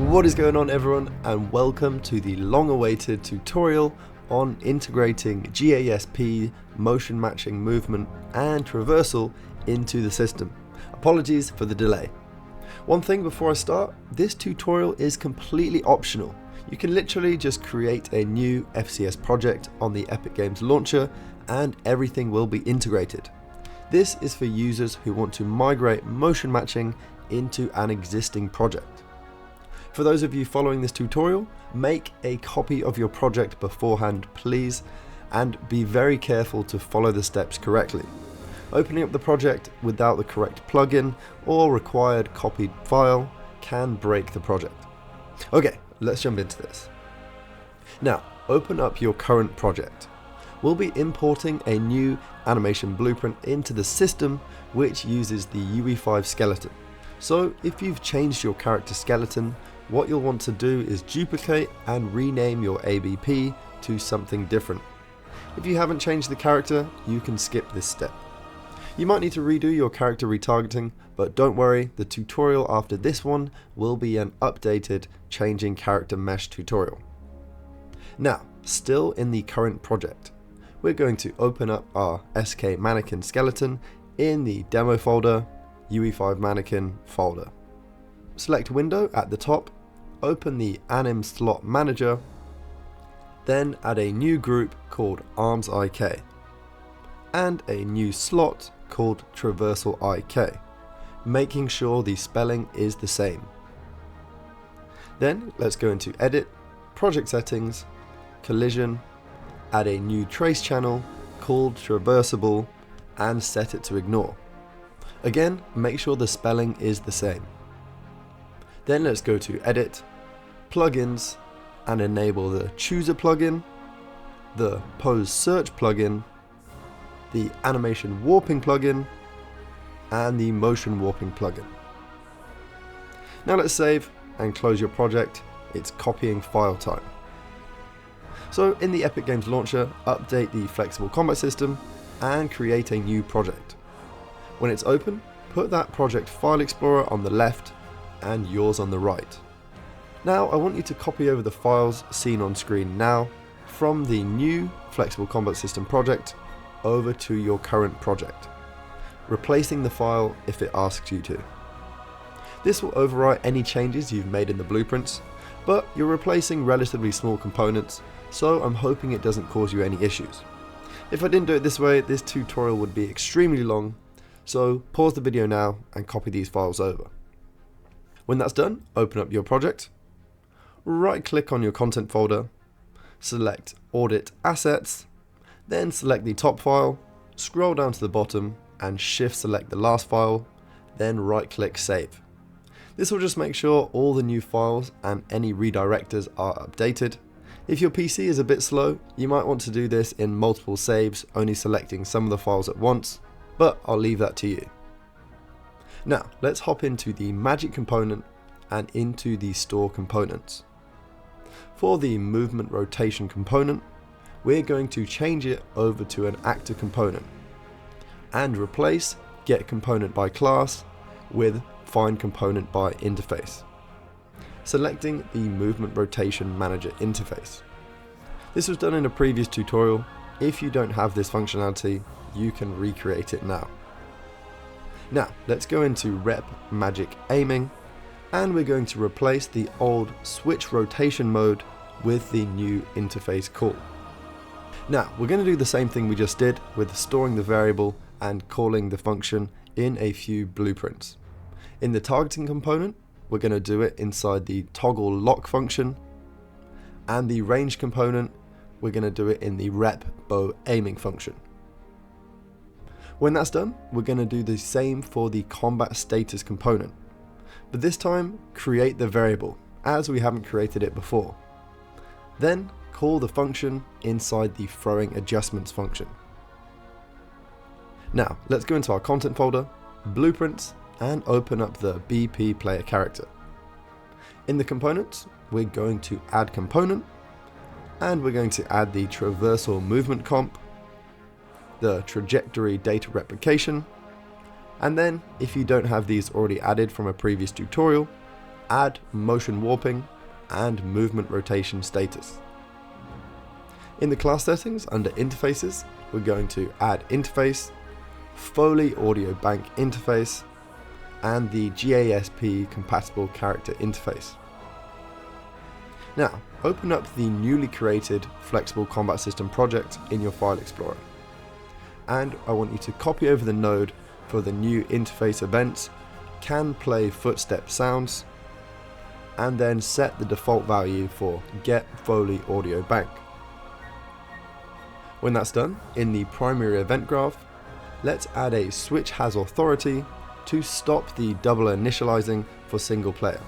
What is going on, everyone, and welcome to the long-awaited tutorial on integrating GASP, motion matching movement and traversal into the system. Apologies for the delay. One thing before I start, this tutorial is completely optional. You can literally just create a new FCS project on the Epic Games launcher and everything will be integrated. This is for users who want to migrate motion matching into an existing project. For those of you following this tutorial, make a copy of your project beforehand, please, and be very careful to follow the steps correctly. Opening up the project without the correct plugin or required copied file can break the project. Okay, let's jump into this. Now, open up your current project. We'll be importing a new animation blueprint into the system which uses the UE5 skeleton. So if you've changed your character skeleton, what you'll want to do is duplicate and rename your ABP to something different. If you haven't changed the character, you can skip this step. You might need to redo your character retargeting, but don't worry, the tutorial after this one will be an updated changing character mesh tutorial. Now, still in the current project, we're going to open up our SK mannequin skeleton in the demo folder, UE5 mannequin folder. Select window at the top, open the anim slot manager, then add a new group called arms IK and a new slot called traversal IK, making sure the spelling is the same. Then let's go into edit, project settings, collision, add a new trace channel called traversable and set it to ignore. Again, make sure the spelling is the same. Then let's go to edit, plugins, and enable the chooser plugin, the pose search plugin, the animation warping plugin, and the motion warping plugin. Now let's save and close your project. It's copying file time. So in the Epic Games launcher, update the flexible combat system and create a new project. When it's open, put that project file explorer on the left and yours on the right. Now I want you to copy over the files seen on screen now from the new flexible combat system project over to your current project, replacing the file if it asks you to. This will overwrite any changes you've made in the blueprints, but you're replacing relatively small components, so I'm hoping it doesn't cause you any issues. If I didn't do it this way, this tutorial would be extremely long, so pause the video now and copy these files over. When that's done, open up your project, right click on your content folder, select Audit Assets, then select the top file, scroll down to the bottom and shift select the last file, then right click Save. This will just make sure all the new files and any redirectors are updated. If your PC is a bit slow, you might want to do this in multiple saves, only selecting some of the files at once, but I'll leave that to you. Now, let's hop into the magic component and into the store components. For the movement rotation component, we're going to change it over to an actor component and replace get component by class with find component by interface, selecting the movement rotation manager interface. This was done in a previous tutorial. If you don't have this functionality, you can recreate it now. Now let's go into rep magic aiming and we're going to replace the old switch rotation mode with the new interface call. Now we're going to do the same thing we just did with storing the variable and calling the function in a few blueprints. In the targeting component, we're going to do it inside the toggle lock function, and the range component, we're going to do it in the rep bow aiming function. When that's done, we're going to do the same for the combat status component, but this time create the variable as we haven't created it before. Then call the function inside the throwing adjustments function. Now let's go into our content folder, blueprints, and open up the BP player character. In the components, we're going to add component, and we're going to add the traversal movement comp, the trajectory data replication, and then if you don't have these already added from a previous tutorial, add motion warping, and movement rotation status. In the class settings under interfaces, we're going to add interface, Foley audio bank interface, and the GASP compatible character interface. Now, open up the newly created Flexible Combat System project in your File Explorer. And I want you to copy over the node for the new interface events, can play footstep sounds, and then set the default value for get Foley audio bank. When that's done, in the primary event graph, let's add a switch has authority to stop the double initializing for single player.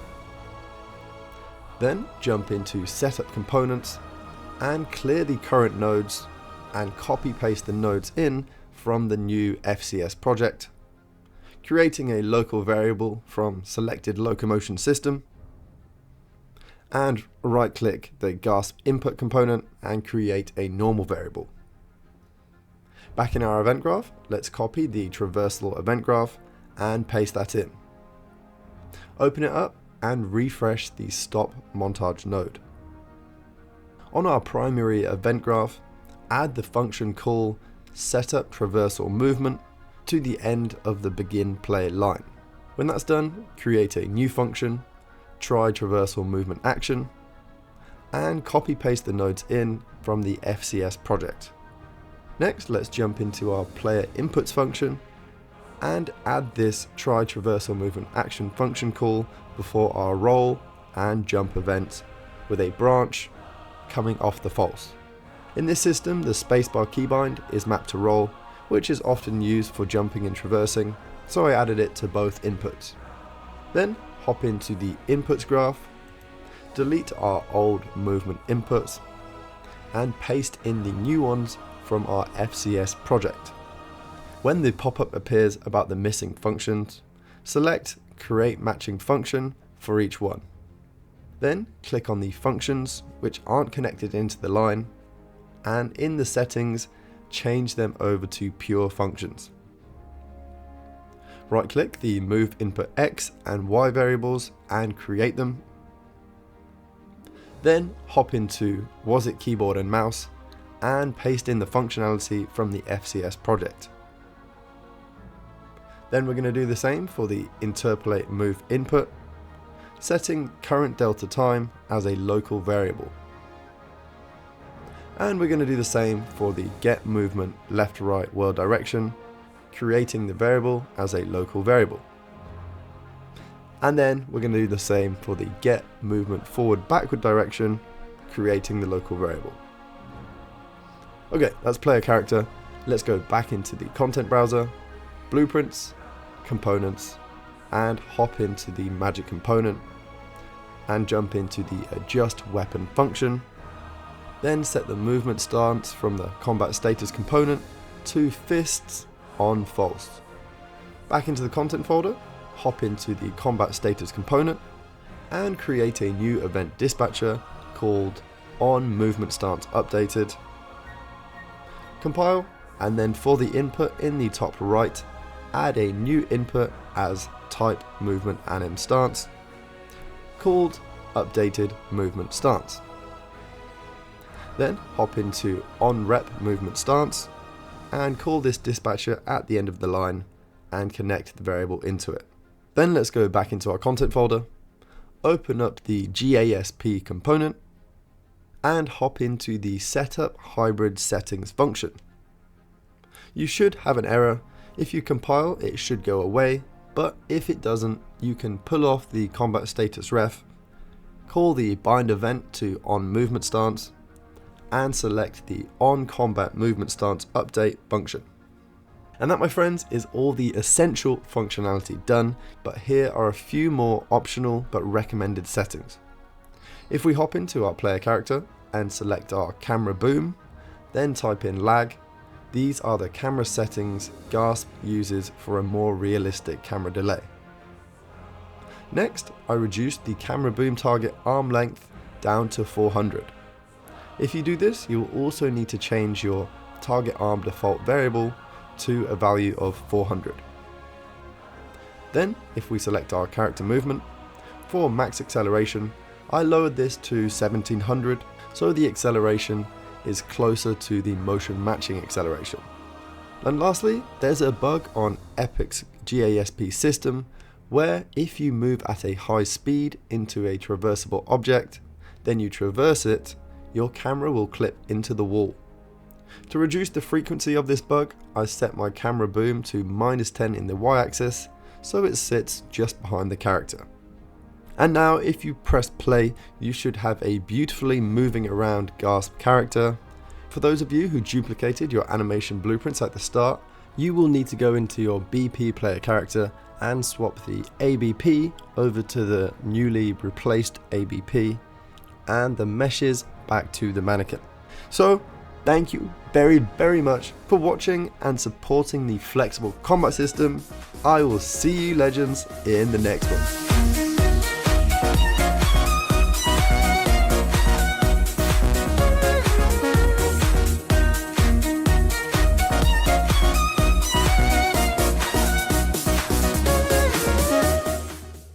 Then jump into setup components and clear the current nodes and copy paste the nodes in from the new FCS project, creating a local variable from selected locomotion system, and right click the GASP input component and create a normal variable. Back in our event graph, let's copy the traversal event graph and paste that in. Open it up and refresh the stop montage node. On our primary event graph, add the function call setup traversal movement to the end of the begin play line. When that's done, create a new function, try traversal movement action, and copy paste the nodes in from the FCS project. Next, let's jump into our player inputs function and add this try traversal movement action function call before our roll and jump events with a branch coming off the false. In this system, the spacebar keybind is mapped to roll, which is often used for jumping and traversing, so I added it to both inputs. Then hop into the inputs graph, delete our old movement inputs, and paste in the new ones from our FCS project. When the pop-up appears about the missing functions, select Create Matching Function for each one. Then click on the functions which aren't connected into the line, and in the settings, change them over to pure functions. Right-click the Move Input X and Y variables and create them. Then hop into Was It Keyboard and Mouse and paste in the functionality from the FCS project. Then we're going to do the same for the Interpolate Move Input, setting current delta time as a local variable. And we're going to do the same for the Get Movement Left Right World Direction, creating the variable as a local variable. And then we're going to do the same for the Get Movement Forward Backward Direction, creating the local variable. Okay, let's play a character. Let's go back into the content browser, blueprints, components, and hop into the magic component and jump into the adjust weapon function. Then set the movement stance from the combat status component to fists on false. Back into the content folder, hop into the combat status component and create a new event dispatcher called on movement stance updated. Compile, and then for the input in the top right, add a new input as type movement anim stance called updated movement stance. Then hop into on rep movement stance and call this dispatcher at the end of the line and connect the variable into it. Then let's go back into our content folder, open up the GASP component and hop into the setup hybrid settings function. You should have an error. If you compile, it should go away, but if it doesn't, you can pull off the combat status ref, call the bind event to on movement stance, and select the on combat movement stance update function. And that, my friends, is all the essential functionality done, but here are a few more optional but recommended settings. If we hop into our player character and select our camera boom, then type in lag, these are the camera settings GASP uses for a more realistic camera delay. Next, I reduced the camera boom target arm length down to 400. If you do this, you will also need to change your target arm default variable to a value of 400. Then, if we select our character movement, for max acceleration, I lowered this to 1700, so the acceleration is closer to the motion matching acceleration. And lastly, there's a bug on Epic's GASP system where if you move at a high speed into a traversable object, then you traverse it, your camera will clip into the wall. To reduce the frequency of this bug, I set my camera boom to -10 in the y-axis, so it sits just behind the character. And now if you press play, you should have a beautifully moving around Gasp character. For those of you who duplicated your animation blueprints at the start, you will need to go into your BP player character and swap the ABP over to the newly replaced ABP and the meshes back to the mannequin. So thank you very much for watching and supporting the flexible combat system. I will see you legends in the next one.